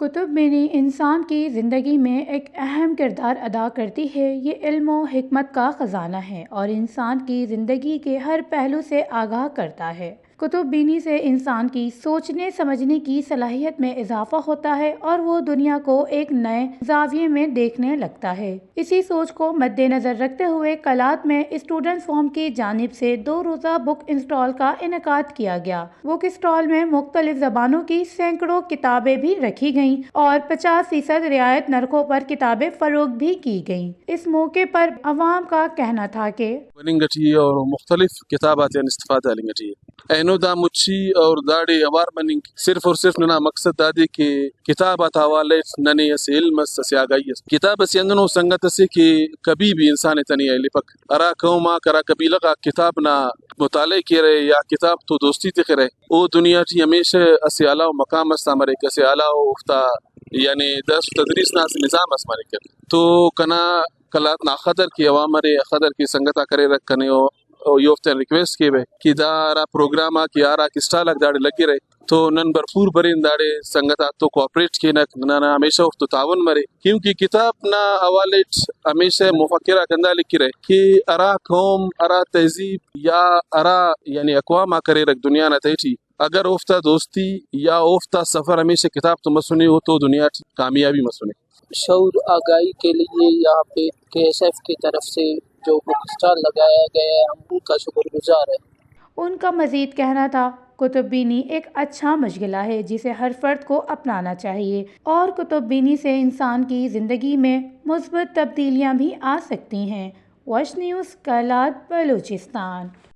کتب بینی انسان کی زندگی میں ایک اہم کردار ادا کرتی ہے۔ یہ علم و حکمت کا خزانہ ہے اور انسان کی زندگی کے ہر پہلو سے آگاہ کرتا ہے۔ کتب بینی سے انسان کی سوچنے سمجھنے کی صلاحیت میں اضافہ ہوتا ہے اور وہ دنیا کو ایک نئے زاویے میں دیکھنے لگتا ہے۔ اسی سوچ کو مد نظر رکھتے ہوئے کلات میں اسٹوڈنٹس فورم کی جانب سے 2 روزہ بک اسٹال کا انعقاد کیا گیا۔ بک اسٹال میں مختلف زبانوں کی سینکڑوں کتابیں بھی رکھی گئیں اور 50% رعایت نرخوں پر کتابیں فروخت بھی کی گئیں۔ اس موقع پر عوام کا کہنا تھا کہ اور مختلف کتابات استفادہ لنگٹی اینو دا مچھی اور داڑی اوار مننگ صرف اور صرف ننا مقصد دادی کہ کتابات حوالے ننی اس علم اس آگاہی کتاب اس اندنو سنگت سے کہ کبھی بھی انسان تنی لپک ارا قوما کرا قبیلہ کا کتاب نہ مطالعے کی رہے یا کتاب تو دوستی تک رہے او دنیا ٹی ہمیشہ اس اعلیٰ مقام اس ہمارے کیسے اعلیٰ افتا یعنی درس تدریس ناس نظام اس ہمارے کر تو کنا کلات نا خدر کی عوام رے خدر کی سنگتا کرے رکھنے یوفتن ریکویسٹ کی بے کہ دارا پروگراما کی آرا کی سٹالک داڑے لگی رہے تو نن برفور برین داڑے سنگتا تو کوآپریٹ کی نہ ہمیشہ تو تعاون مرے کیونکہ کتاب نا حوالے ہمیشہ مفکرہ کندا لکھی رہے کہ ارا قوم ارا تہذیب یا ارا یعنی اقوام کرے رکھ دنیا نہ تیٹی اگر اوفتا دوستی یا اوفتا سفر ہمیشہ کتاب تو مسنے ہو تو دنیا کامیابی مسنے۔ شعور آگاہی کے لیے یہاں پہ KSF کی طرف سے جو بک اسٹال لگایا گیا ہے ہم ان کا شکر گزار ہیں۔ ان کا مزید کہنا تھا کتب بینی ایک اچھا مشغلہ ہے جسے ہر فرد کو اپنانا چاہیے اور کتب بینی سے انسان کی زندگی میں مثبت تبدیلیاں بھی آ سکتی ہیں۔ وش نیوز کلات بلوچستان۔